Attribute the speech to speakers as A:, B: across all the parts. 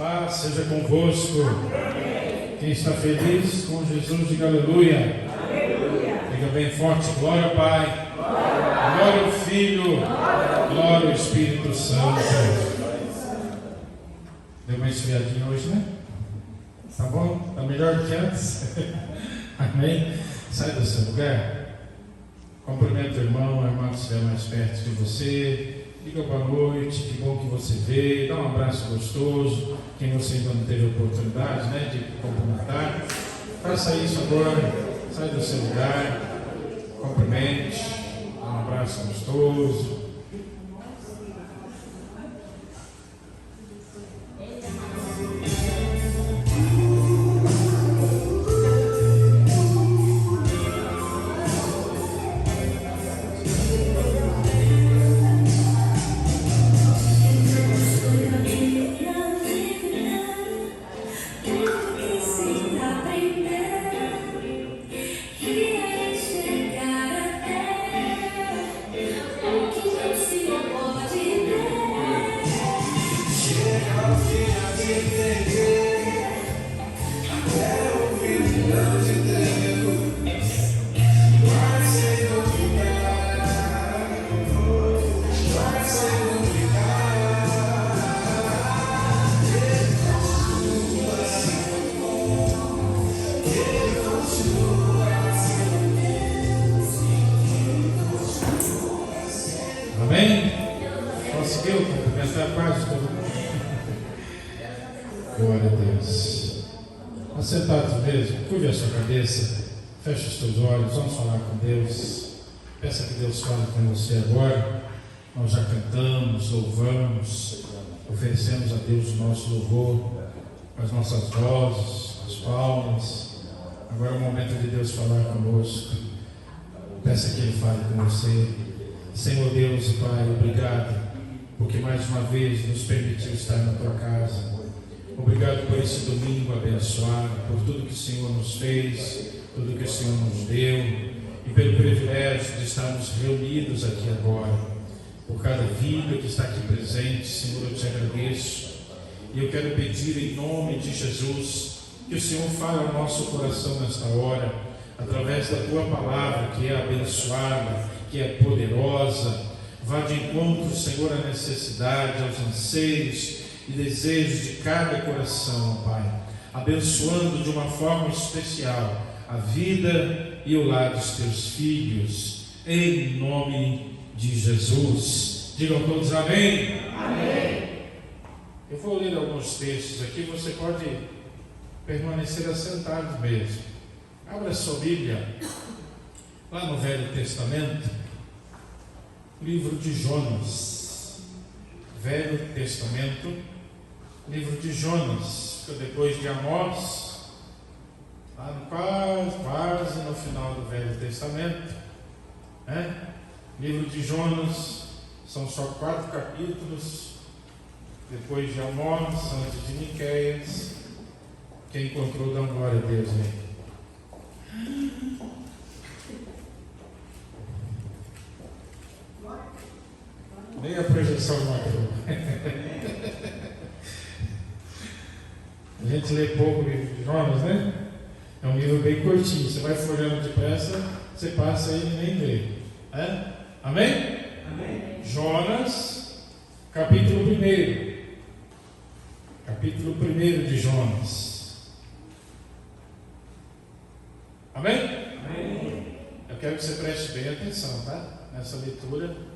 A: Paz seja convosco. Quem está feliz com Jesus, diga aleluia. Diga bem forte: glória ao Pai, glória ao Filho, glória ao Espírito Santo. Deu uma esfriadinha hoje, né? Tá bom? Tá melhor do que antes? Amém? Sai do seu lugar. Cumprimenta o irmão, a irmã que estiver mais perto de você. Diga boa noite, que bom que você veio. Dá um abraço gostoso. Quem você ainda não teve oportunidade, né, de cumprimentar, faça isso agora. Sai do seu lugar, cumprimente, dá um abraço gostoso. Amém? Conseguiu cumprimentar quase todo mundo? Glória a Deus. Assentados mesmo, curve a sua cabeça, feche os teus olhos, vamos falar com Deus. Peça que Deus fale com você agora. Nós já cantamos, louvamos, oferecemos a Deus o nosso louvor com as nossas vozes, as palmas. Agora é o momento de Deus falar conosco. Peça que Ele fale com você. Senhor Deus e Pai, obrigado, porque mais uma vez nos permitiu estar na Tua casa. Obrigado por esse domingo abençoado, por tudo que o Senhor nos fez, tudo que o Senhor nos deu, e pelo privilégio de estarmos reunidos aqui agora. Por cada vida que está aqui presente, Senhor, eu te agradeço. E eu quero pedir em nome de Jesus, que o Senhor fale ao nosso coração nesta hora, através da Tua palavra, que é abençoada, que é poderosa. Vá de encontro, Senhor, à necessidade, aos anseios e desejos de cada coração, Pai, abençoando de uma forma especial a vida e o lar dos Teus filhos, em nome de Jesus. Digam todos amém? Amém. Eu vou ler alguns textos aqui, você pode permanecer assentado mesmo. Abra sua Bíblia lá no Velho Testamento, livro de Jonas. Velho Testamento, livro de Jonas, fica depois de Amós, lá no quase no final do Velho Testamento, né? Livro de Jonas, são só 4 capítulos, depois de Amós, antes de Miqueias. Quem encontrou, dá uma glória a Deus aí. Nem a projeção marcou. A gente lê pouco o livro de Jonas, né? É um livro bem curtinho. Você vai folhando depressa, você passa ele e nem vê. É? Amém? Amém? Jonas, capítulo 1. Capítulo 1 de Jonas. Amém? Amém? Eu quero que você preste bem atenção, tá? Nessa leitura.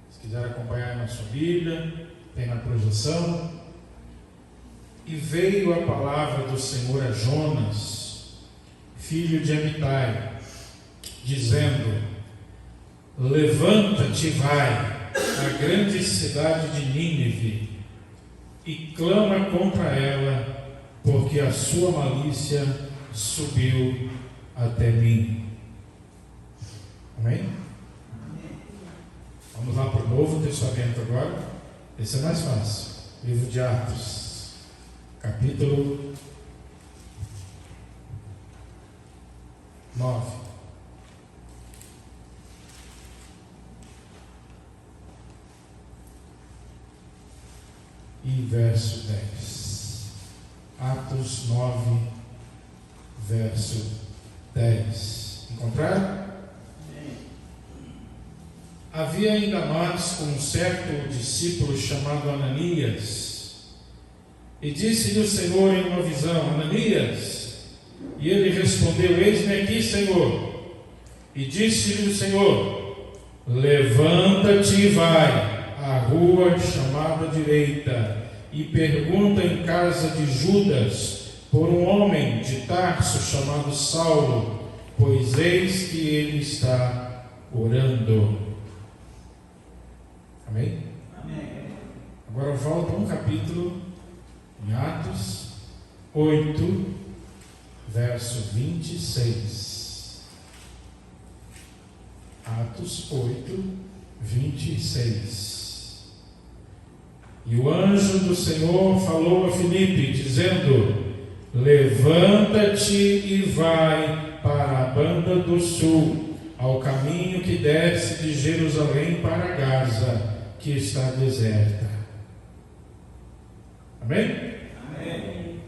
A: Se quiser acompanhar na sua Bíblia, tem na projeção. E veio a palavra do Senhor a Jonas, filho de Amitai, dizendo: levanta-te e vai à grande cidade de Nínive e clama contra ela, porque a sua malícia subiu até mim. Amém? Vamos lá para o Novo Testamento agora. Esse é mais fácil. Livro de Atos, capítulo 9. E verso 10. Atos 9, verso 10. Encontraram? Havia em Damasco um certo discípulo chamado Ananias, e disse-lhe o Senhor em uma visão: Ananias. E ele respondeu: Eis-me aqui, Senhor. E disse-lhe o Senhor: levanta-te e vai à rua chamada Direita, e pergunta em casa de Judas por um homem de Tarso chamado Saulo, pois eis que ele está orando. Amém? Amém. Agora volta um capítulo em Atos 8, verso 26. Atos 8, 26. E o anjo do Senhor falou a Filipe, dizendo: levanta-te e vai para a banda do sul, ao caminho que desce de Jerusalém para Gaza, que está deserta. Amém? Amém.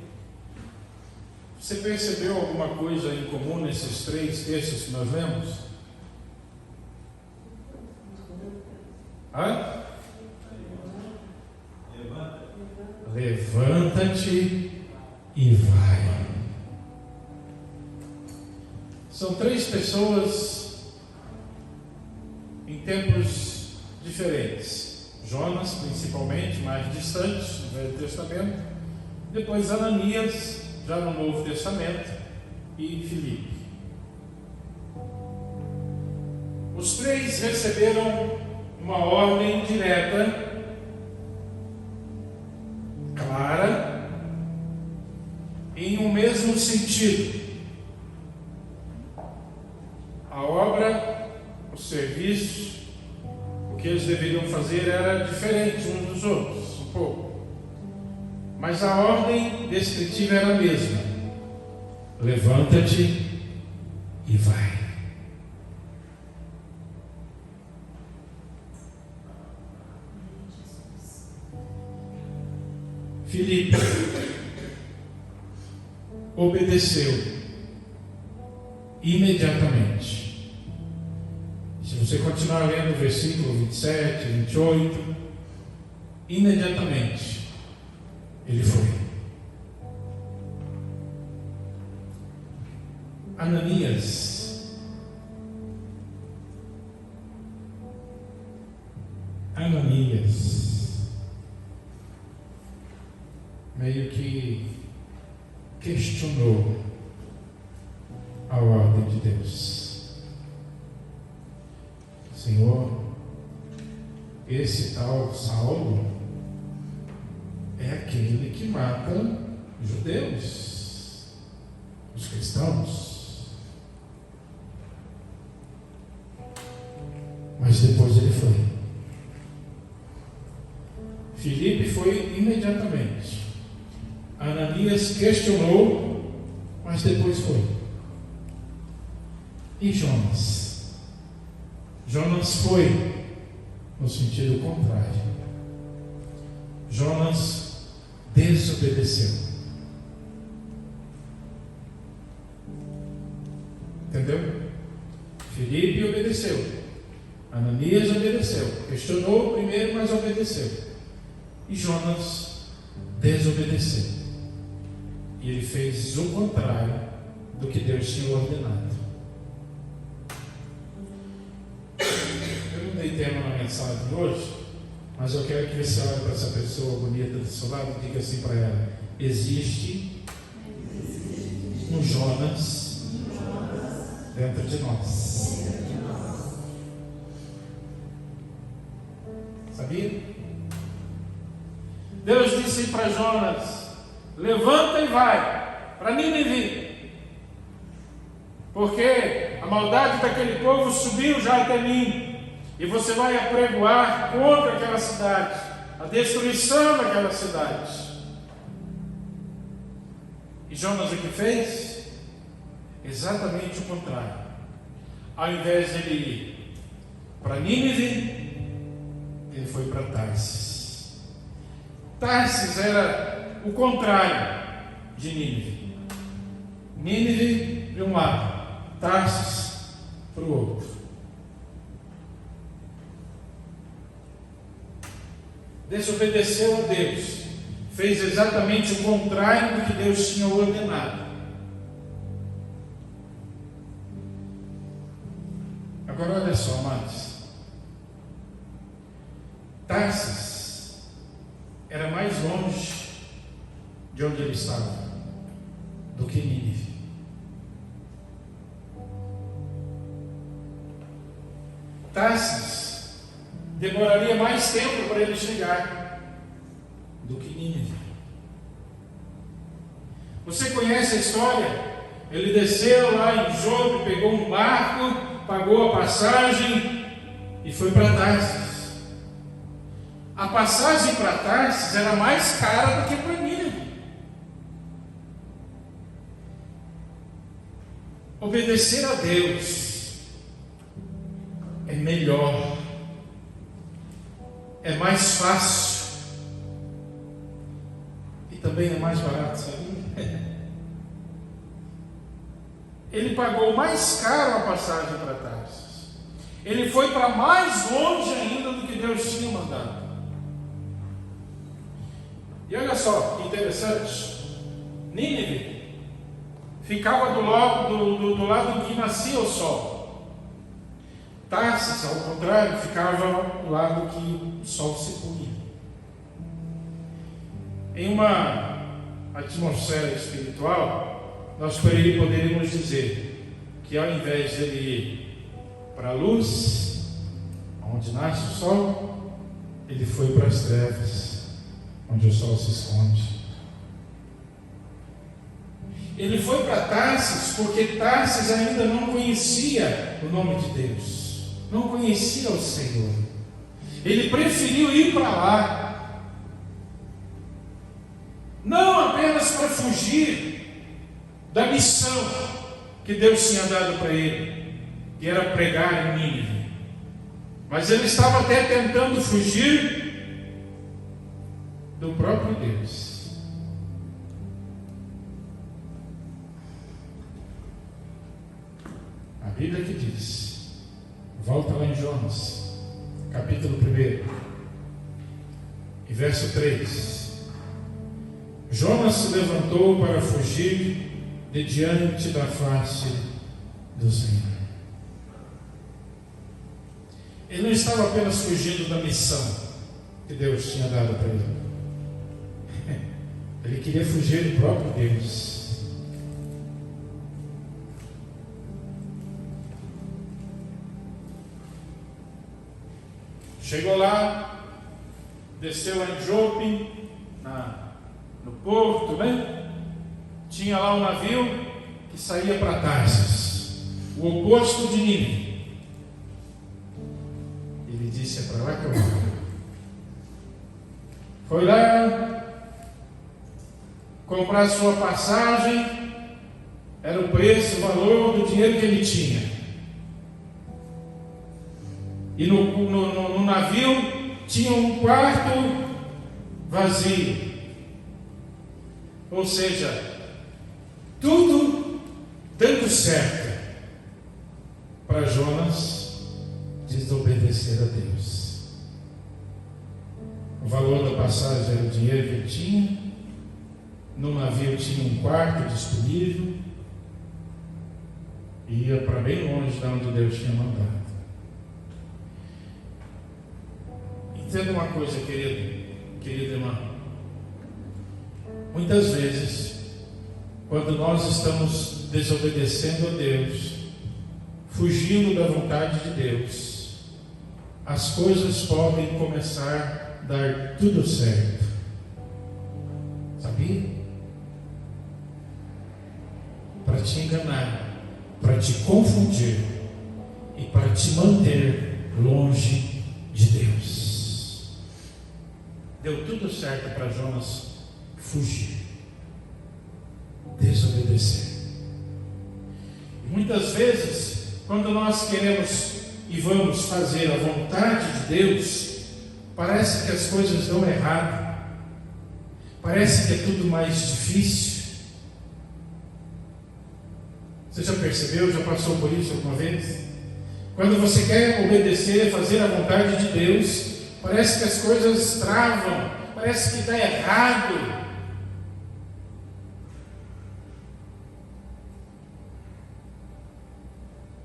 A: Você percebeu alguma coisa em comum nesses três textos que nós lemos? Levanta-te e vai. São três pessoas em tempos diferentes. Jonas, principalmente, mais distante no Velho Testamento. Depois Ananias, já no Novo Testamento. E Filipe. Os três receberam uma ordem direta, clara, em um mesmo sentido. A obra, o serviço, o que eles deveriam fazer era diferente uns dos outros, um pouco. Mas a ordem descritiva era a mesma: levanta-te e vai. Filipe obedeceu imediatamente. Se você continuar lendo o versículo 27, 28, imediatamente ele foi. Ananias meio que questionou a ordem de Deus. Senhor, esse tal Saulo é aquele que mata judeus, os cristãos. Mas depois ele foi. Filipe foi imediatamente. Ananias questionou, mas depois foi. E Jonas? Jonas foi no sentido contrário. Jonas desobedeceu. Entendeu? Filipe obedeceu. Ananias obedeceu. Questionou primeiro, mas obedeceu. E Jonas desobedeceu. E ele fez o contrário do que Deus tinha ordenado. Eu não dei tema na mensagem de hoje, mas eu quero que você olhe para essa pessoa bonita do seu lado e diga assim para ela: existe um Jonas dentro de nós. Sabia? Deus disse para Jonas: levanta e vai para Nínive, porque a maldade daquele povo subiu já até mim, e você vai apregoar contra aquela cidade, a destruição daquela cidade. E Jonas o que fez? Exatamente o contrário. Ao invés de ele ir para Nínive, ele foi para Tarsis. Tarsis era o contrário. de Nínive. Nínive de um lado, Tarsis para o outro. Desobedeceu a Deus, fez exatamente o contrário do que Deus tinha ordenado. Agora olha só, amados. Tarsis era mais longe de onde ele estava do que Nínive. Tarsis demoraria mais tempo para ele chegar do que Nínive. Você conhece a história? Ele desceu lá em Jope, pegou um barco, pagou a passagem e foi para Tarsis. A passagem para Tarsis era mais cara do que para Nínive. Obedecer a Deus é melhor, é mais fácil e também é mais barato, sabe? Ele pagou mais caro a passagem para Tarsis. Ele foi para mais longe ainda do que Deus tinha mandado. E olha só que interessante, Nínive ficava do lado que nascia o sol. Tarsis, ao contrário, ficava do lado que o sol se punha. Em uma atmosfera espiritual, nós poderíamos dizer que ao invés de ele ir para a luz, onde nasce o sol, ele foi para as trevas, onde o sol se esconde. Ele foi para Tarsis porque Tarsis ainda não conhecia o nome de Deus, não conhecia o Senhor. Ele preferiu ir para lá, não apenas para fugir da missão que Deus tinha dado para ele, que era pregar em Nínive, mas ele estava até tentando fugir do próprio Deus. A Bíblia que diz, volta lá em Jonas, capítulo 1, e verso 3. Jonas se levantou para fugir de diante da face do Senhor. Ele não estava apenas fugindo da missão que Deus tinha dado para ele. Ele queria fugir do próprio Deus. Chegou lá, desceu lá em Jope, no porto, né? Tinha lá um navio que saía para Tarsis, o oposto de Nínive. Ele disse: é para lá que eu vou. Foi lá comprar sua passagem, era o preço, o valor do dinheiro que ele tinha. E no navio tinha um quarto vazio. Ou seja, tudo dando certo para Jonas desobedecer a Deus. O valor da passagem era o dinheiro que ele tinha. No navio tinha um quarto disponível. E ia para bem longe de onde Deus tinha mandado. Entenda uma coisa, querida irmã. Muitas vezes, quando nós estamos desobedecendo a Deus, fugindo da vontade de Deus, as coisas podem começar a dar tudo certo. Sabia? Para te enganar, para te confundir e para te manter longe de Deus. Deu tudo certo para Jonas fugir, desobedecer. E muitas vezes, quando nós queremos e vamos fazer a vontade de Deus, parece que as coisas dão errado, parece que é tudo mais difícil, Você já percebeu, já passou por isso alguma vez? Quando você quer obedecer, fazer a vontade de Deus, parece que as coisas travam, parece que dá errado.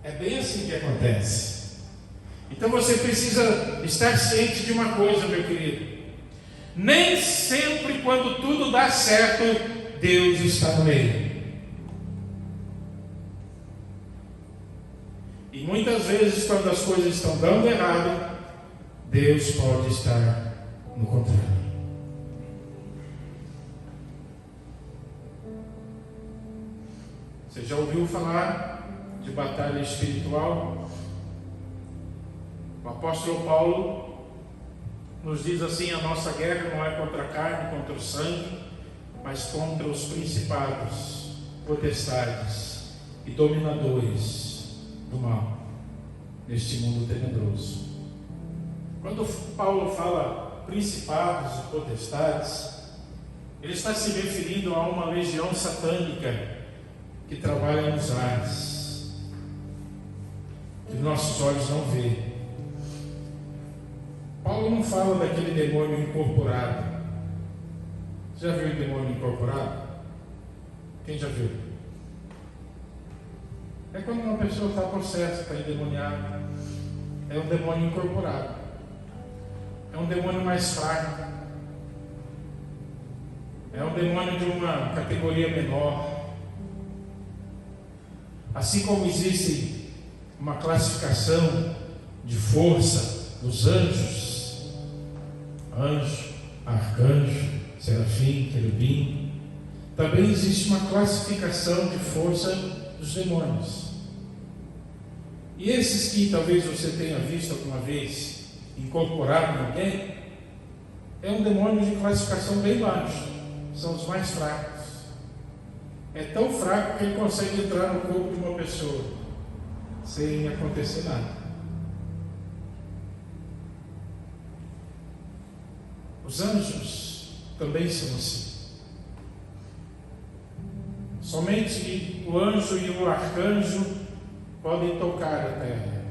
A: É bem assim que acontece. Então você precisa estar ciente de uma coisa, meu querido. Nem sempre quando tudo dá certo, Deus está no meio. E muitas vezes quando as coisas estão dando errado, Deus pode estar no controle. Você já ouviu falar de batalha espiritual? O apóstolo Paulo nos diz assim: a nossa guerra não é contra a carne, contra o sangue, mas contra os principados, potestades e dominadores do mal neste mundo tenebroso. Quando Paulo fala principados e potestades, ele está se referindo a uma legião satânica que trabalha nos ares, que nossos olhos não veem. Paulo não fala daquele demônio incorporado. Você já viu um demônio incorporado? Quem já viu? É quando uma pessoa está possessa, está endemoniada. É um demônio incorporado. É um demônio mais fraco. É um demônio de uma categoria menor. Assim como existe uma classificação de força dos anjos, anjo, arcanjo, serafim, querubim, também existe uma classificação de força dos demônios. E esses que talvez você tenha visto alguma vez incorporado em alguém, é um demônio de classificação bem baixa, são os mais fracos. É tão fraco que ele consegue entrar no corpo de uma pessoa sem acontecer nada. Os anjos também são assim. Somente o anjo e o arcanjo podem tocar a terra.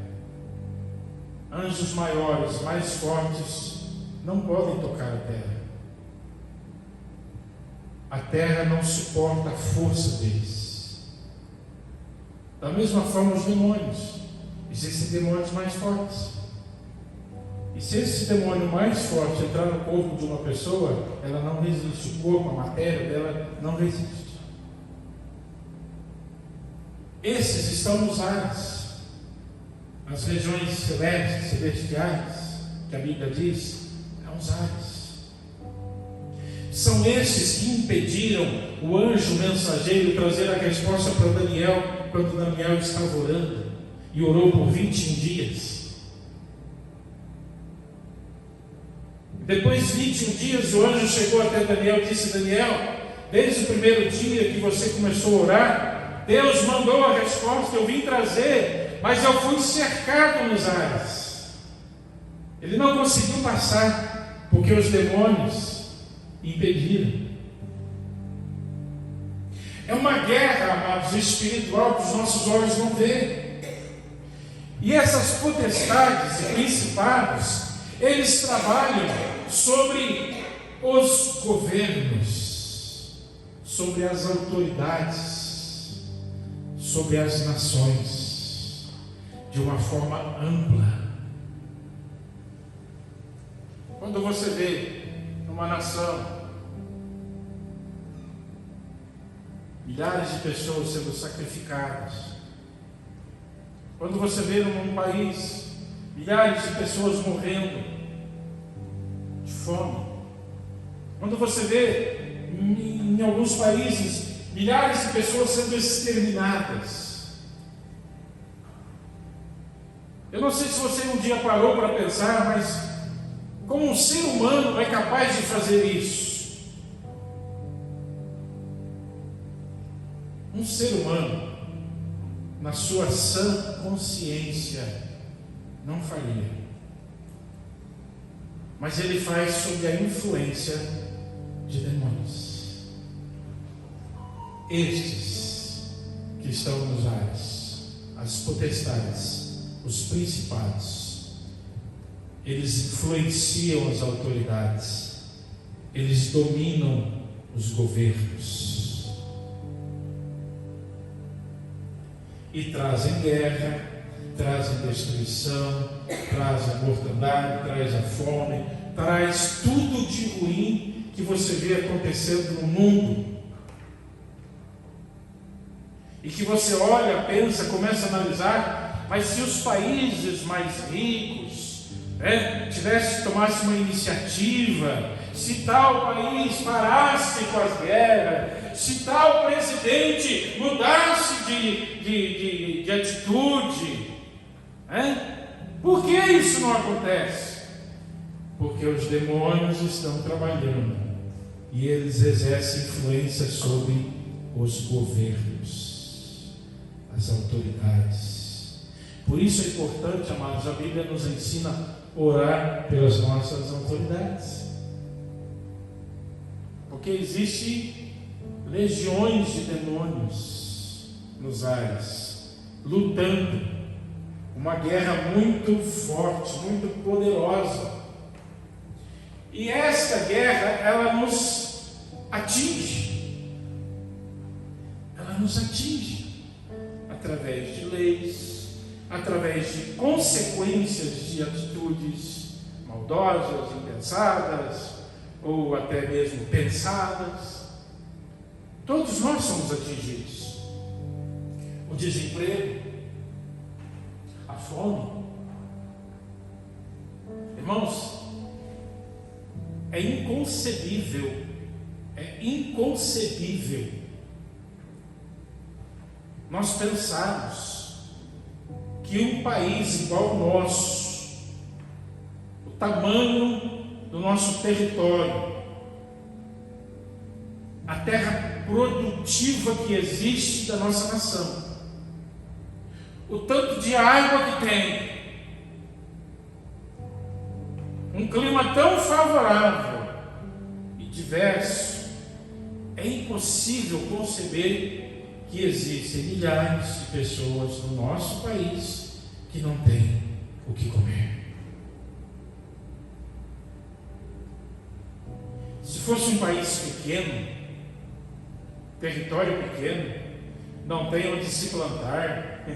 A: Anjos maiores, mais fortes, não podem tocar a terra. A terra não suporta a força deles. Da mesma forma, os demônios. Existem demônios mais fortes. E se esse demônio mais forte entrar no corpo de uma pessoa, ela não resiste. O corpo, a matéria dela não resiste. Esses estão nos ares, nas regiões celestes, celestiais, que a Bíblia diz, é os ares. São esses que impediram o anjo mensageiro trazer a resposta para Daniel, quando Daniel estava orando, e orou por 21 dias. Depois de 21 dias, o anjo chegou até Daniel e disse: Daniel, desde o primeiro dia que você começou a orar, Deus mandou a resposta, eu vim trazer, mas eu fui cercado nos ares. Ele não conseguiu passar, porque os demônios impediram. É uma guerra, amados, espiritual que os nossos olhos não veem. E essas potestades e principados, eles trabalham sobre os governos, sobre as autoridades, sobre as nações, de uma forma ampla. Quando você vê numa nação milhares de pessoas sendo sacrificadas, quando você vê num país milhares de pessoas morrendo de fome, quando você vê em alguns países milhares de pessoas sendo exterminadas, eu não sei se você um dia parou para pensar, mas como um ser humano é capaz de fazer isso? Um ser humano, na sua sã consciência, não faria. Mas ele faz sob a influência de demônios. Estes que estão nos ares, as potestades, os principados. Eles influenciam as autoridades, eles dominam os governos e trazem guerra, trazem destruição, trazem a mortandade, traz a fome, traz tudo de ruim que você vê acontecendo no mundo. E que você olha, pensa, começa a analisar, mas se os países mais ricos tomassem uma iniciativa, se tal país parasse com as guerras, se tal presidente mudasse de atitude, por que isso não acontece? Porque os demônios estão trabalhando e eles exercem influência sobre os governos, as autoridades. Por isso é importante, amados, a Bíblia nos ensina a orar pelas nossas autoridades, porque existem legiões de demônios nos ares, lutando, uma guerra muito forte, muito poderosa. E esta guerra, ela nos atinge. Ela nos atinge através de leis, através de consequências de atitudes maldosas, impensadas, ou até mesmo pensadas. Todos nós somos atingidos. O desemprego, a fome. Irmãos, é inconcebível nós pensarmos que um país igual ao nosso, o tamanho do nosso território, a terra produtiva que existe da nossa nação, o tanto de água que tem, um clima tão favorável e diverso, é impossível conceber que existem milhares de pessoas no nosso país que não têm o que comer. Se fosse um país pequeno, território pequeno, não tem onde se plantar,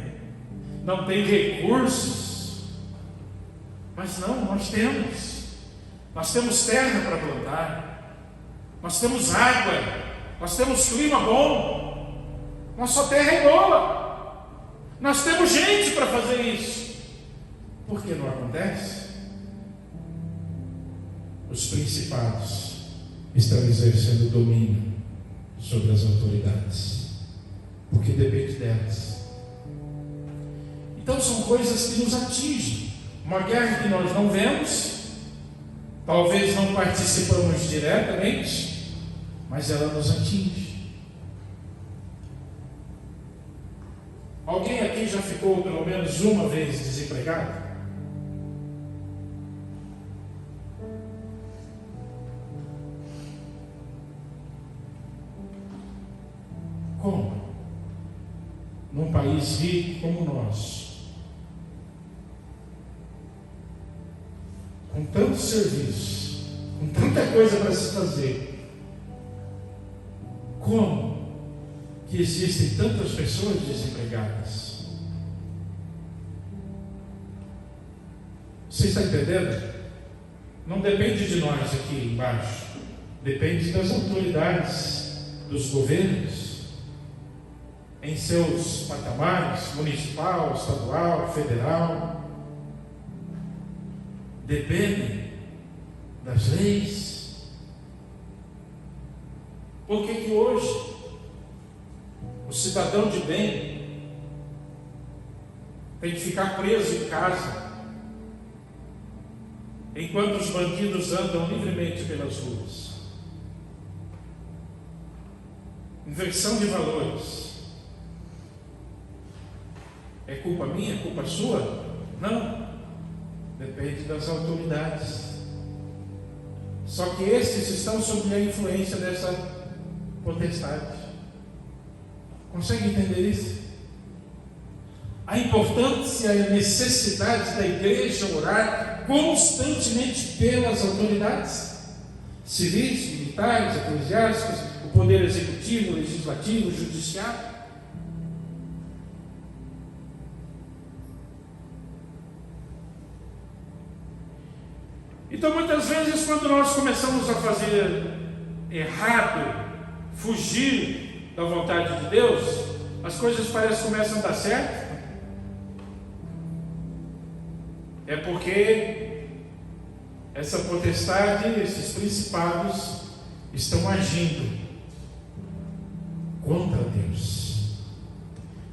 A: não tem recursos, mas não, nós temos terra para plantar, nós temos água, nós temos clima bom, nossa terra é boa, nós temos gente para fazer isso. Por que não acontece? Os principados estão exercendo domínio sobre as autoridades, porque depende delas. Então são coisas que nos atingem. Uma guerra que nós não vemos, talvez não participamos diretamente, mas ela nos atinge. Alguém aqui já ficou pelo menos uma vez desempregado? Como? Num país rico como o nosso, com tantos serviços, com tanta coisa para se fazer, como que existem tantas pessoas desempregadas? Você está entendendo? Não depende de nós aqui embaixo, depende das autoridades, dos governos, em seus patamares, municipal, estadual, federal. Depende das leis. Por que hoje o cidadão de bem tem que ficar preso em casa, enquanto os bandidos andam livremente pelas ruas? Inversão de valores. É culpa minha? É culpa sua? Não. Depende das autoridades. Só que estes estão sob a influência dessa potestade. Consegue entender isso? a importância e a necessidade da igreja orar constantemente pelas autoridades civis, militares, eclesiásticas, o poder executivo, legislativo, judiciário. Então, muitas vezes, quando nós começamos a fazer errado, fugir da vontade de Deus, as coisas parecem que começam a dar certo. É porque essa potestade, esses principados estão agindo contra Deus.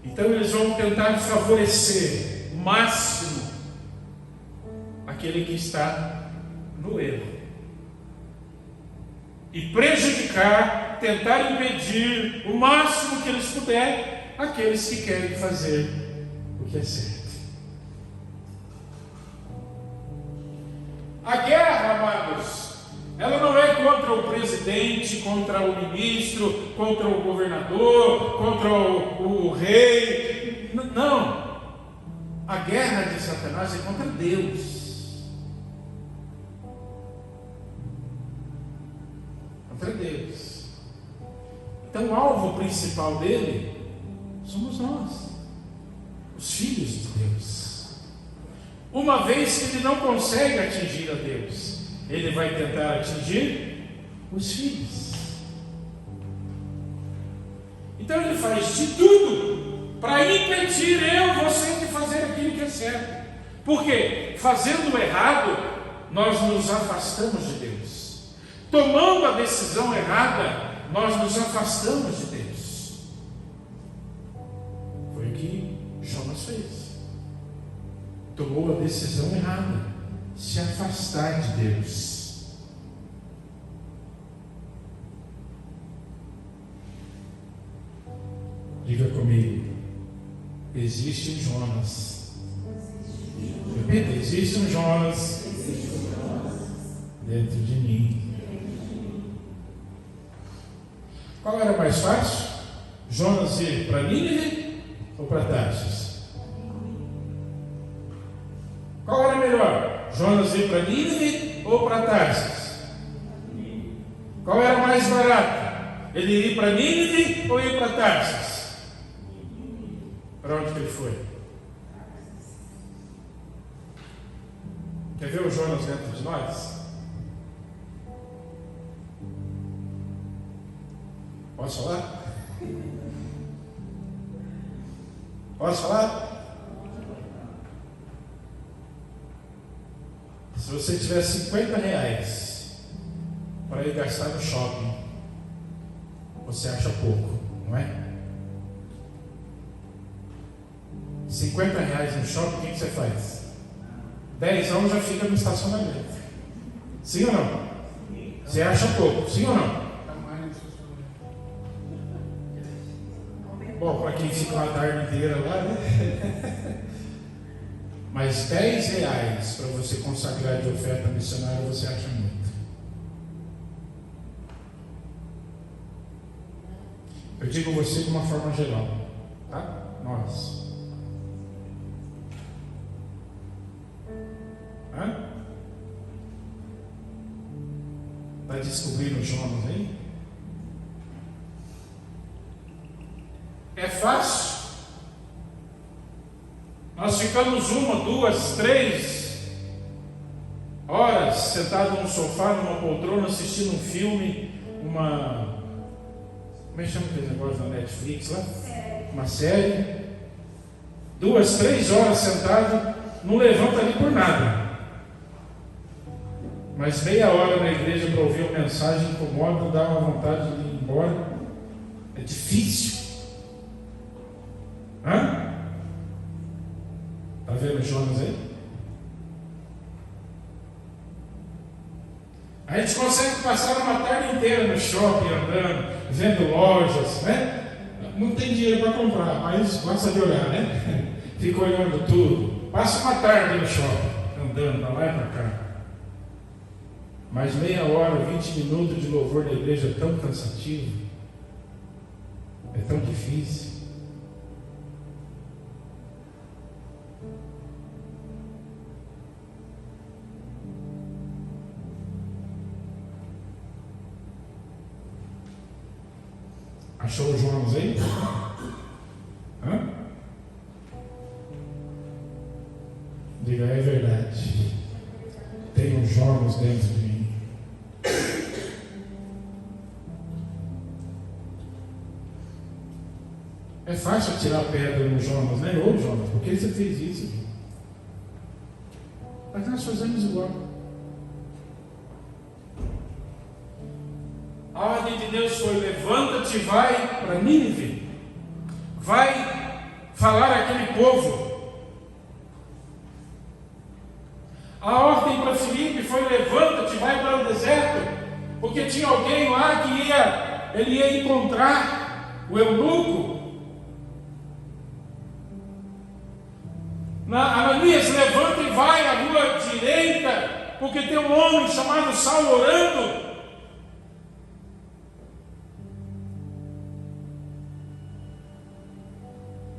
A: Então eles vão tentar favorecer o máximo aquele que está no erro e prejudicar, tentar impedir o máximo que eles puderem aqueles que querem fazer o que é certo. A guerra, amados, ela não é contra o presidente, contra o ministro, contra o governador, contra o rei. Não. A guerra de Satanás é contra Deus. Contra Deus. Então o alvo principal dele somos nós, os filhos de Deus. Uma vez que ele não consegue atingir a Deus, ele vai tentar atingir os filhos. Então ele faz de tudo para impedir você de fazer aquilo que é certo. Porque fazendo o errado, nós nos afastamos de Deus. Tomando a decisão errada, nós nos afastamos de Deus. Foi o que Jonas fez. Tomou a decisão errada, se afastar de Deus. Diga comigo, existe um Jonas. Repita, existe um Jonas dentro de mim. Qual era mais fácil? Jonas ir para Nínive ou para Tarsis? Qual era melhor? Jonas ir para Nínive ou para Tarsis? Qual era mais barato? Ele ir para Nínive ou ir para Tarsis? Para onde que ele foi? Quer ver o Jonas dentro de nós? Posso falar? Posso falar? Se você tiver R$50 para ir gastar no shopping, você acha pouco, não é? R$50 no shopping, o que você faz? 10 anos já fica no estacionamento. Sim ou não? Você acha pouco, sim ou não? Bom, para quem fica uma tarde inteira lá, né? Mas R$10 para você consagrar de oferta missionária, você acha muito. Eu digo você de uma forma geral, tá? Nós. Está descobrindo o Jonas aí? É fácil. Nós ficamos 1, 2, 3 horas sentados num sofá, numa poltrona, assistindo um filme, como é que chama aquele negócio da Netflix lá? Uma série. 2, 3 horas sentado, não levanta ali por nada. Mas meia hora na igreja para ouvir uma mensagem incomoda, dá uma vontade de ir embora. É difícil. Está vendo Jonas aí? A gente consegue passar uma tarde inteira no shopping andando, vendo lojas, né? Não tem dinheiro para comprar, mas gosta de olhar, né? Fica olhando tudo. Passa uma tarde no shopping, andando para lá e para cá. Mas meia hora, 20 minutos de louvor na igreja é tão cansativo, é tão difícil. Achou o Jonas aí? Hã? Diga, é verdade. Tem um Jonas dentro de mim. É fácil tirar a pedra no Jonas, né? Ô Jonas, por que você fez isso? Mas nós fazemos igual. A ordem de Deus foi: levanta-te e vai para Nínive. Vai falar àquele povo. A ordem para Filipe foi: levanta-te, vai para o deserto, porque tinha alguém lá que ele ia encontrar o eunuco. Ananias, levanta e vai à rua direita, porque tem um homem chamado Saulo orando.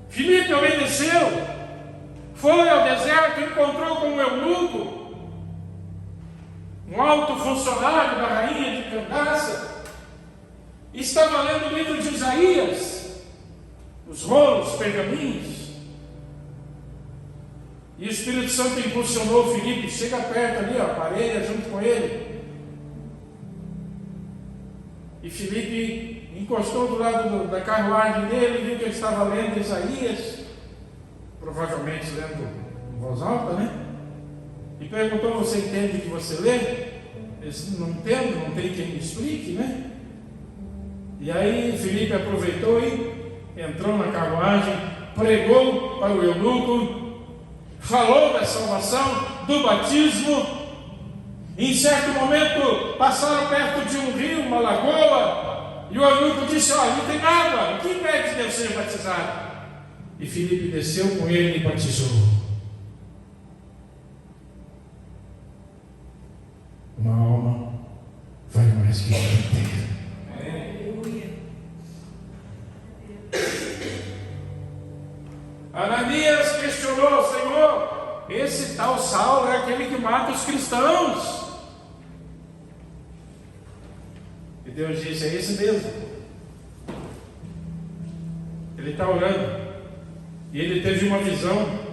A: Filipe obedeceu, foi ao deserto, encontrou com um eunuco, um alto funcionário da rainha de Candace, estava lendo o livro de Isaías, os rolos, os pergaminhos. E o Espírito Santo impulsionou Filipe: chega perto ali, aparelha junto com ele. E Filipe encostou do lado da carruagem dele, viu que ele estava lendo Isaías, provavelmente lendo em voz alta, né? E perguntou: você entende o que você lê? Ele disse: não entendo, não tem quem me explique, né? E aí Filipe aproveitou e entrou na carruagem, pregou para o eunuco, falou da salvação, do batismo. Em certo momento passaram perto de um rio, uma lagoa, e o eunuco disse: olha, não tem água, o que impede de eu ser batizado? E Filipe desceu com ele e batizou. Uma alma vale mais que a vida inteira. Ananias questionou: Senhor, esse tal Saulo é aquele que mata os cristãos. E Deus disse: é esse mesmo. Ele está orando. E ele teve uma visão.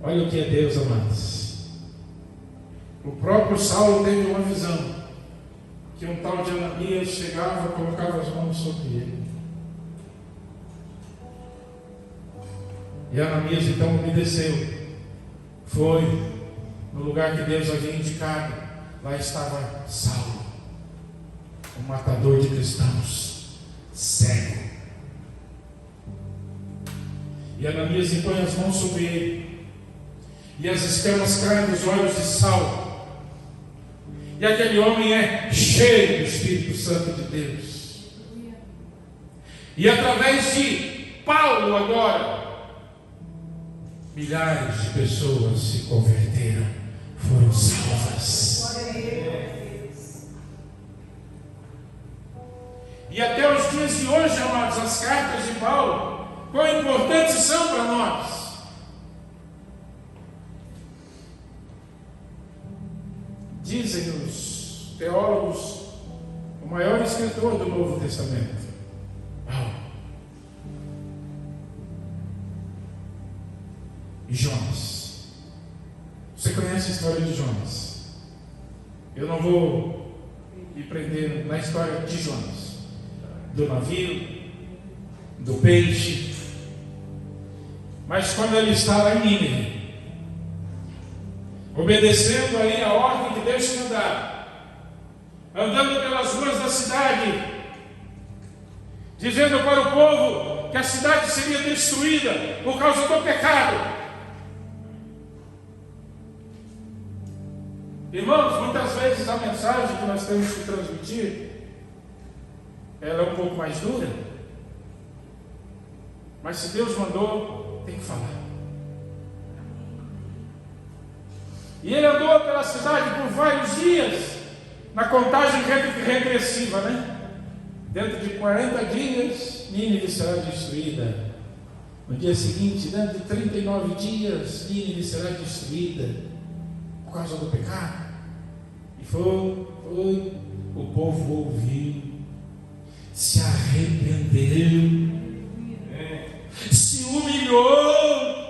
A: Olha o que é Deus, amados. O próprio Saulo teve uma visão, que um tal de Ananias chegava e colocava as mãos sobre ele. E Ananias então obedeceu. Foi no lugar que Deus havia indicado. Lá estava Saulo, o matador de cristãos, cego. E Ananias impõe as mãos sobre ele, e as escamas caem dos olhos de Saulo. E aquele homem é cheio do Espírito Santo de Deus. E através de Paulo agora, milhares de pessoas se converteram, foram salvas. E até os dias de hoje, amados, as cartas de Paulo, quão importantes são para nós. Dizem os teólogos, o maior escritor do Novo Testamento, Paulo. E Jonas. Você conhece a história de Jonas? Eu não vou me prender na história de Jonas, do navio, do peixe, mas quando ele está lá em Nínive, obedecendo aí a ordem que Deus tinha dado, andando pelas ruas da cidade, dizendo para o povo que a cidade seria destruída por causa do pecado. Irmãos, muitas vezes a mensagem que nós temos que transmitir, ela é um pouco mais dura, mas se Deus mandou, tem que falar. E ele andou pela cidade por vários dias, na contagem regressiva, né? Dentro de 40 dias, Nínive será destruída. No dia seguinte, dentro de 39 dias, Nínive será destruída por causa do pecado. E foi, o povo ouviu, se arrependeu, se humilhou,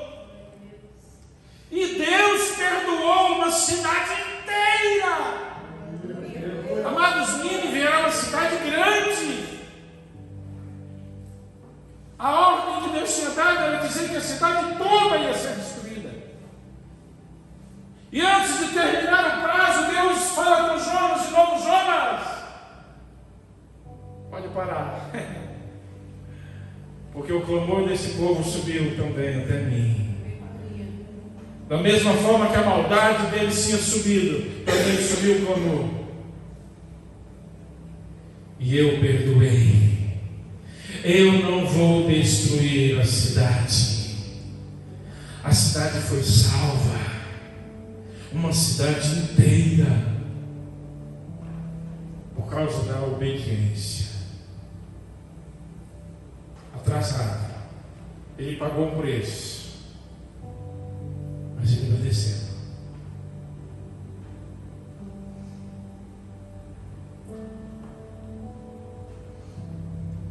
A: e Deus perdoou uma cidade inteira. Amados, Nínive era uma cidade grande. A ordem que Deus tinha dado era dizer que a cidade toda ia ser destruída. E antes de terminar o prazo, Deus fala com Jonas de novo: Jonas, pode parar, porque o clamor desse povo subiu também até mim. Da mesma forma que a maldade deles tinha subido, também subiu o clamor. E eu perdoei. Eu não vou destruir a cidade. A cidade foi salva. Uma cidade inteira. Por causa da obediência. Atrasado. Ele pagou um preço. Mas ele obedeceu.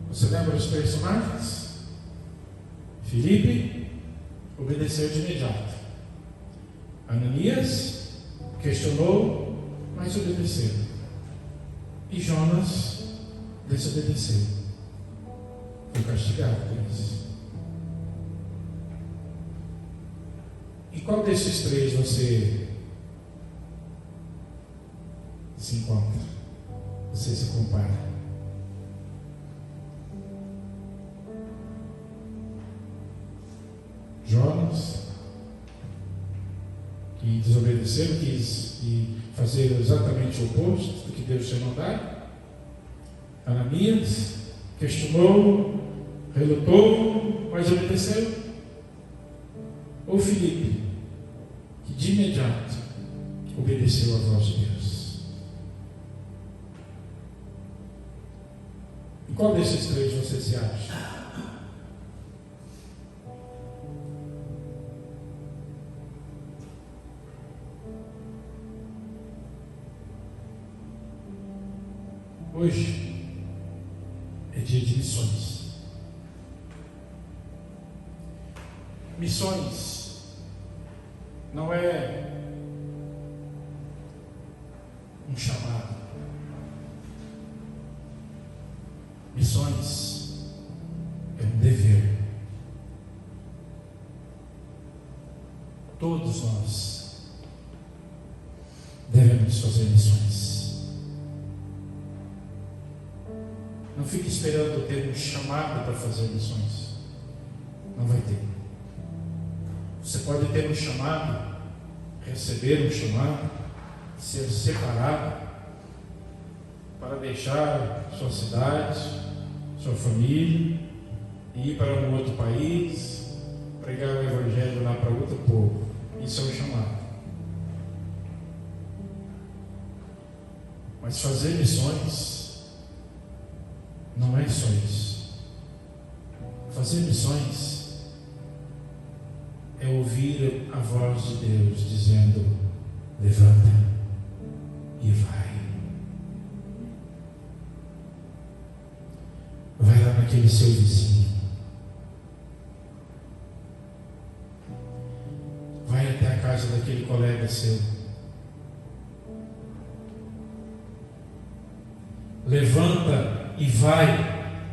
A: Você lembra dos personagens? Filipe obedeceu de imediato. Ananias questionou, mas obedeceu. E Jonas desobedeceu. Foi castigado por isso. E qual desses três você se encontra? Você se compara? Jonas, que desobedeceu, quis fazer exatamente o oposto do que Deus tinha mandado. Ananias questionou, relutou, mas obedeceu. Ou Filipe, que de imediato obedeceu à voz de Deus. E qual desses três você se acha? Hoje é dia de missões. Missões não é um chamado. Missões é um dever. Todos nós devemos fazer missões. Não fique esperando ter um chamado para fazer missões. Não vai ter. Você pode ter um chamado, receber um chamado, ser separado para deixar sua cidade, sua família, e ir para um outro país, pregar o evangelho lá para outro povo. Isso é um chamado. Mas fazer missões não é só isso. Fazer missões é ouvir a voz de Deus dizendo: levanta e vai. Vai lá naquele seu vizinho. Vai até a casa daquele colega seu. Levanta e vai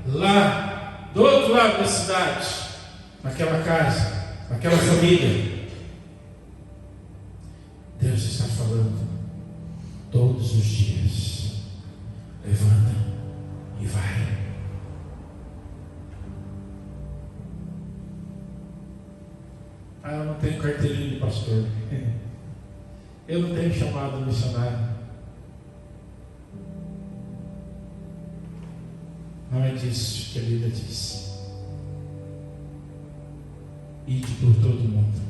A: lá do outro lado da cidade, naquela casa, naquela família. Deus está falando todos os dias: levanta e vai. Eu não tenho carteirinha de pastor. Eu não tenho chamado missionário. Não é disso que a Bíblia diz. Ide por todo o mundo,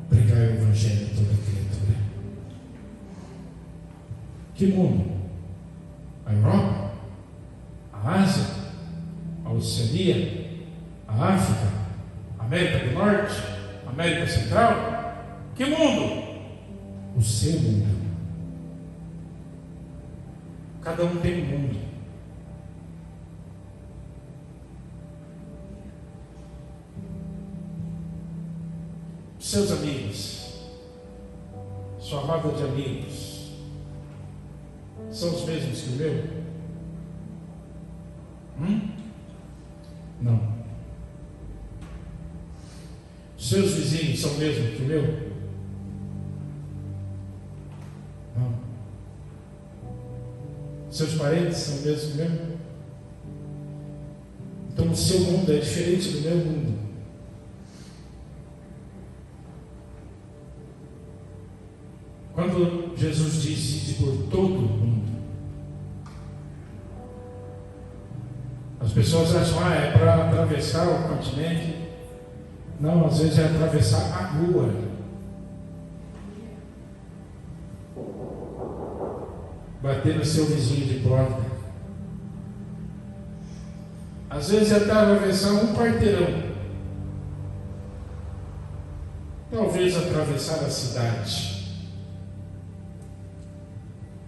A: pregar o evangelho a toda criatura. Que mundo? A Europa? A Ásia? A Oceania? A África? A América do Norte? A América Central? Que mundo? O seu mundo. Cada um tem um mundo. Seus amigos, sua roda de amigos, são os mesmos que o meu? Não. Seus vizinhos são os mesmos que o meu? Não. Seus parentes são os mesmos que o meu? Então o seu mundo é diferente do meu mundo. Quando Jesus disse de por todo o mundo, as pessoas acham, é para atravessar o continente. Não, às vezes é atravessar a rua. Bater no seu vizinho de porta. Às vezes é atravessar um quarteirão. Talvez atravessar a cidade.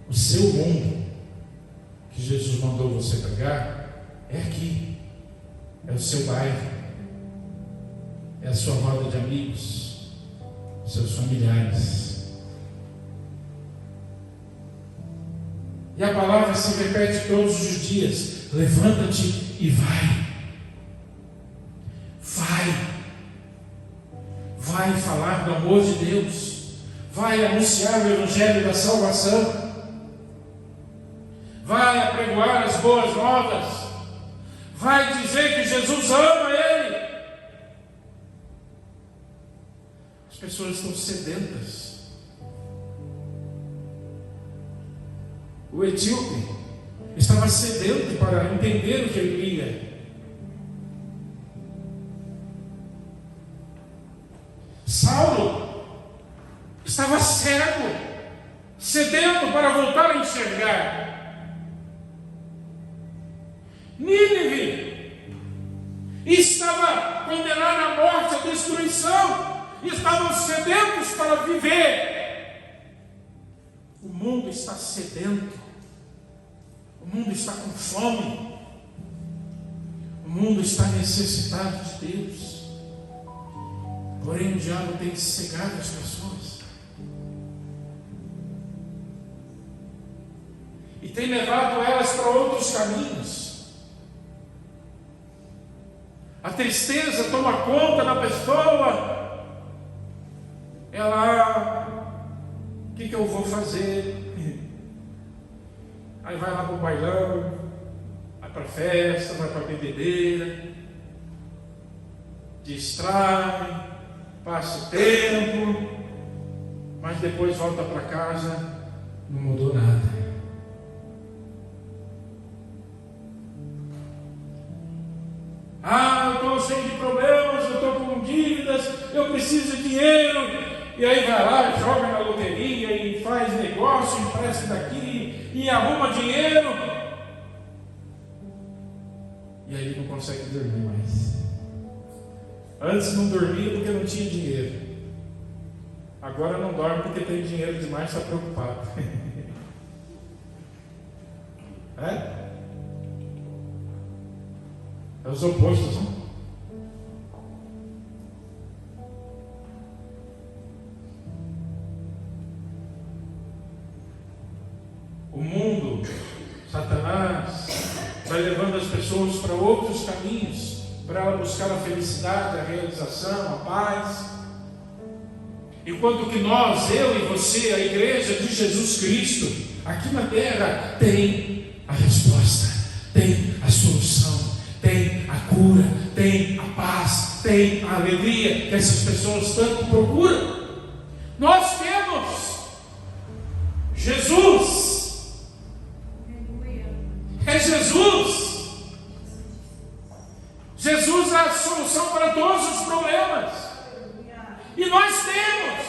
A: O seu mundo, que Jesus mandou você pregar, é aqui. É o seu bairro. É a sua roda de amigos, seus familiares. E a palavra se repete todos os dias: levanta-te e vai. Vai falar do amor de Deus. Vai anunciar o evangelho da salvação. Vai apregoar as boas novas. Vai dizer que Jesus ama ele. As pessoas estão sedentas. O etíope estava sedento para entender o que ele lia. Saulo estava cego, sedento para voltar a enxergar. Nínive estava condenada à morte, à destruição. Estavam sedentos para viver. O mundo está sedento. O mundo está com fome. O mundo está necessitado de Deus. Porém o diabo tem cegado as pessoas e tem levado elas para outros caminhos. A tristeza toma conta da pessoa. Ela, o que eu vou fazer? Aí vai lá para o bailão, vai para a festa, vai para a bebedeira, distrai, passa o tempo, mas depois volta para casa, não mudou nada. Eu estou cheio de problemas, eu estou com dívidas, eu preciso de dinheiro. E aí vai lá, joga na loteria e faz negócio, empresta daqui e arruma dinheiro. E aí não consegue dormir mais. Antes não dormia porque não tinha dinheiro. Agora não dorme porque tem dinheiro demais, está preocupado. É os opostos, não? O mundo, Satanás, vai levando as pessoas para outros caminhos, para ela buscar a felicidade, a realização, a paz. Enquanto que nós, eu e você, a igreja de Jesus Cristo, aqui na terra, tem a resposta, tem a solução, tem a cura, tem a paz, tem a alegria que essas pessoas tanto procuram. Nós temos Jesus. É Jesus. Jesus é a solução para todos os problemas. E nós temos.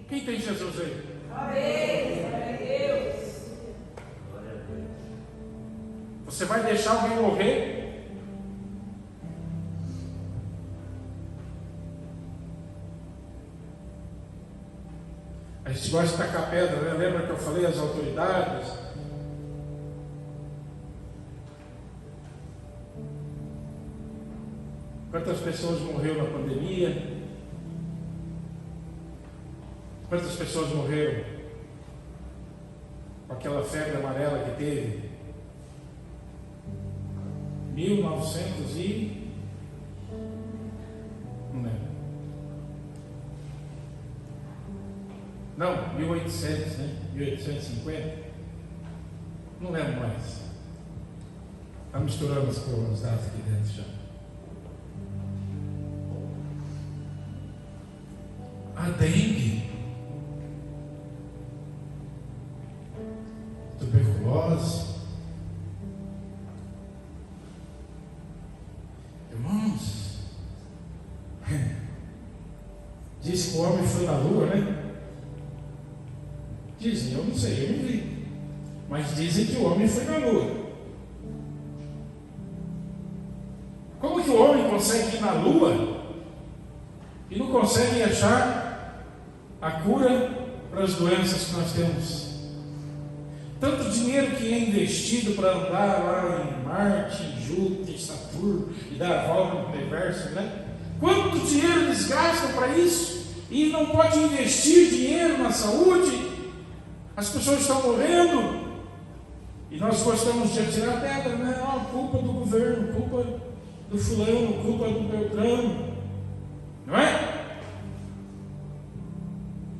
A: Quem tem Jesus aí? Você vai deixar alguém morrer? A gente gosta de tacar pedra, né? Lembra que eu falei as autoridades? Quantas pessoas morreram na pandemia? Quantas pessoas morreram com aquela febre amarela que teve? 1900 e... não lembro. Não, 1800, né? 1850? Não lembro mais. Está misturando as datas aqui dentro já. A dengue, tuberculose. Irmãos, diz que o homem foi na lua, né? Dizem, eu não sei, eu não vi. Mas dizem que o homem foi na lua. Como que o homem consegue ir na lua e não consegue achar a cura para as doenças que nós temos? Tanto dinheiro que é investido para andar lá em Marte, em Júpiter, em Saturno e dar a volta no universo, né? Quanto dinheiro eles gastam para isso e não pode investir dinheiro na saúde? As pessoas estão morrendo e nós gostamos de atirar pedra, né? Culpa do governo, culpa do fulano, culpa do Beltrano, não é?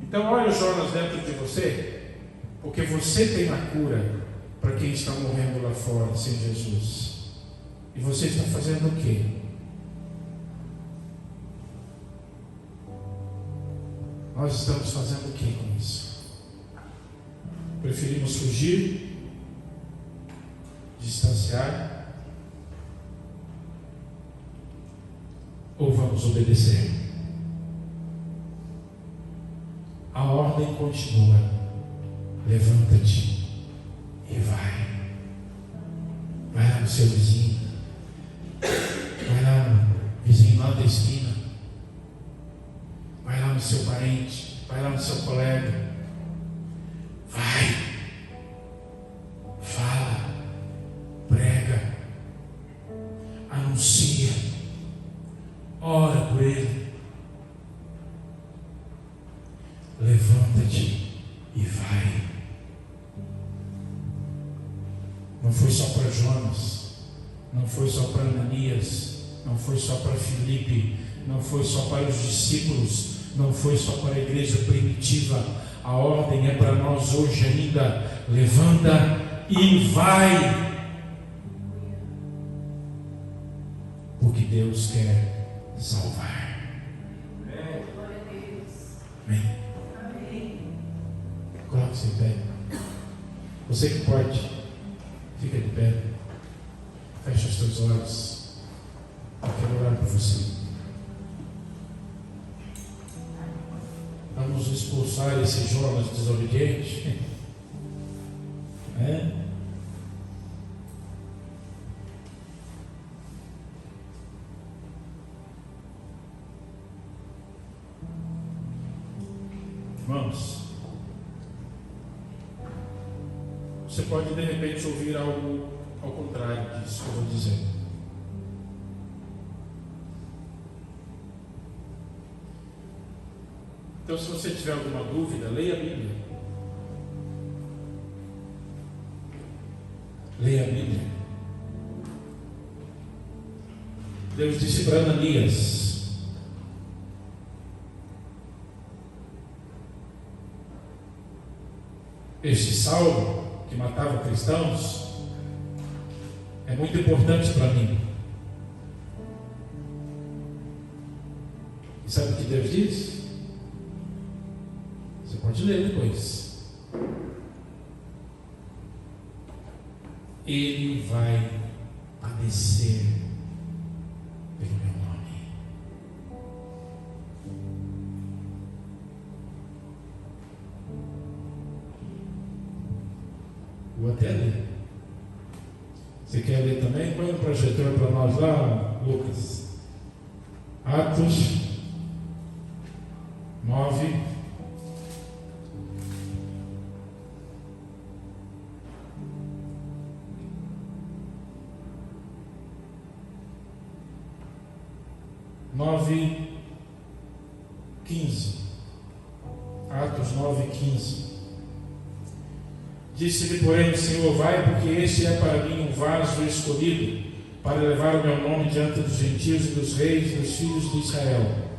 A: Então olha o Jonas dentro de você, porque você tem a cura para quem está morrendo lá fora sem Jesus. E você está fazendo o quê? Nós estamos fazendo o quê com isso? Preferimos fugir, distanciar, ou vamos obedecer? A ordem continua: levanta-te e vai. Vai lá no seu vizinho, vai lá no vizinho lá da esquina, vai lá no seu parente, vai lá no seu colega. Vai, fala, prega, anuncia, ora por ele. Levanta-te e vai. Não foi só para Jonas, não foi só para Ananias, não foi só para Filipe, não foi só para os discípulos, não foi só para a igreja primitiva. A ordem é para nós hoje ainda: levanta e vai, porque Deus quer salvar. Amém. Coloque-se em pé. Você que pode, fica de pé, fecha os teus olhos. Eu quero orar por você. Vamos expulsar esse Jonas desobediente. Irmãos, você pode de repente ouvir algo ao contrário disso que eu vou dizer. Então, se você tiver alguma dúvida, leia a Bíblia. Leia a Bíblia. Deus disse para Ananias: este Saulo, que matava cristãos, é muito importante para mim. E sabe o que Deus diz? Você pode ler depois. Ele vai padecer pelo meu nome. Vou até ler. Você quer ler também? Põe o projetor para nós lá, Lucas. Atos 9. 9:15. Atos 9:15. Disse-lhe, porém, o Senhor: vai, porque este é para mim um vaso escolhido, para levar o meu nome diante dos gentios e dos reis e dos filhos de Israel.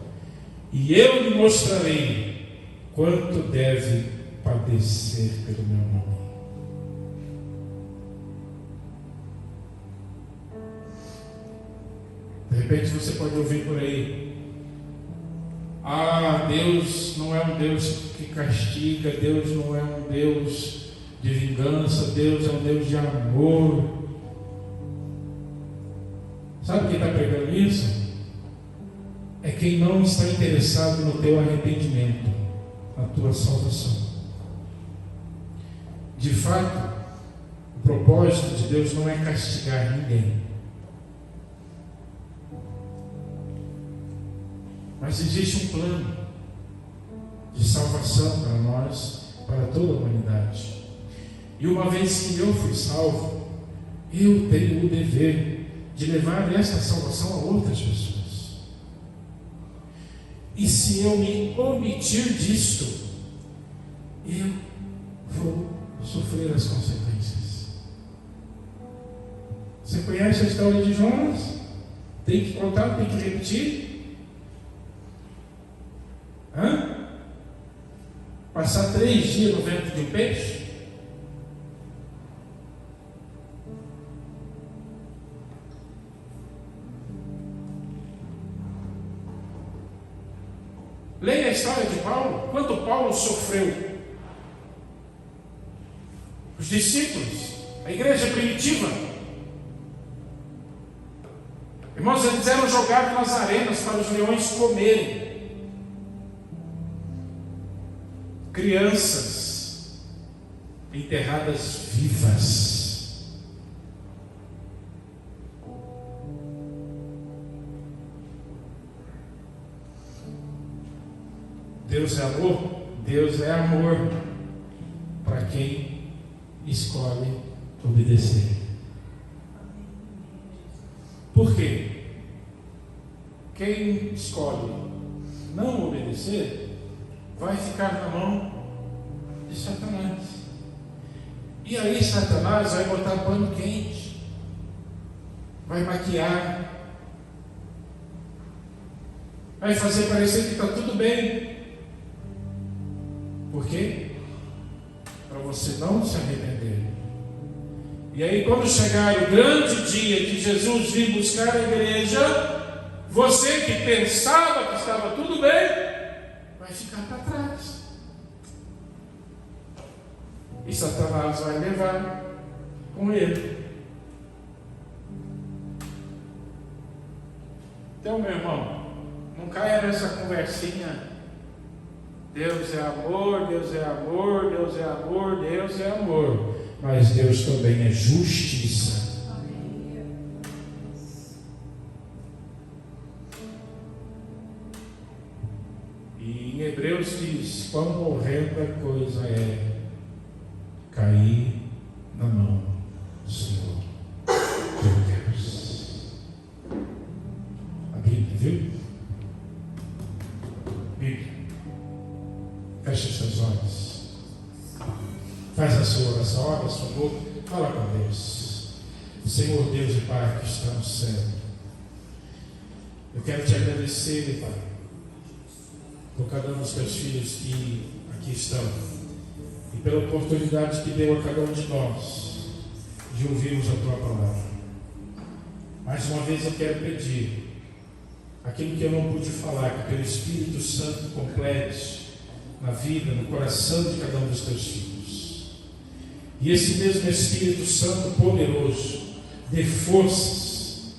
A: E eu lhe mostrarei quanto deve padecer pelo meu nome. De repente você pode ouvir por aí: ah, Deus não é um Deus que castiga, Deus não é um Deus de vingança, Deus é um Deus de amor. Sabe quem está pregando isso? É quem não está interessado no teu arrependimento, na tua salvação. De fato, o propósito de Deus não é castigar ninguém, mas existe um plano de salvação para nós, para toda a humanidade. E uma vez que eu fui salvo, eu tenho o dever de levar essa salvação a outras pessoas. E se eu me omitir disto, eu vou sofrer as consequências. Você conhece a história de Jonas? Tem que contar, tem que repetir? Passar 3 dias no ventre de um peixe? Leia a história de Paulo. Quanto Paulo sofreu. Os discípulos, a igreja primitiva, irmãos, eles eram jogados nas arenas para os leões comerem. Crianças enterradas vivas. Deus é amor? Deus é amor para quem escolhe obedecer. Por quê? Quem escolhe não obedecer vai ficar na mão de Satanás. E aí Satanás vai botar pano quente, vai maquiar, vai fazer parecer que está tudo bem. Por quê? Para você não se arrepender. E aí, quando chegar o grande dia que Jesus vir buscar a igreja, você que pensava que estava tudo bem, vai ficar para trás. E Satanás vai levar com ele. Então, meu irmão, não caia nessa conversinha. Deus é amor, Deus é amor, Deus é amor, Deus é amor. Mas Deus também é justiça. E em Hebreus diz: quão horrenda coisa é cair na mão do Senhor, teu Deus. A Bíblia, viu? Bíblia. Feche seus olhos. Faz a sua oração. Olha a sua boca. Fala com Deus. Senhor Deus e Pai que está no céu, eu quero te agradecer, Pai, por cada um dos teus filhos que aqui estão, e pela oportunidade que deu a cada um de nós de ouvirmos a tua palavra. Mais uma vez eu quero pedir aquilo que eu não pude falar, que pelo Espírito Santo complete na vida, no coração de cada um dos teus filhos. E esse mesmo Espírito Santo poderoso dê forças,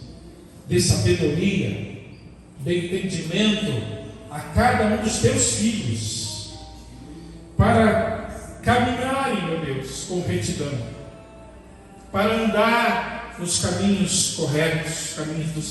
A: dê sabedoria, dê entendimento a cada um dos teus filhos para caminharem, meu Deus, com retidão, para andar nos caminhos corretos, caminhos dos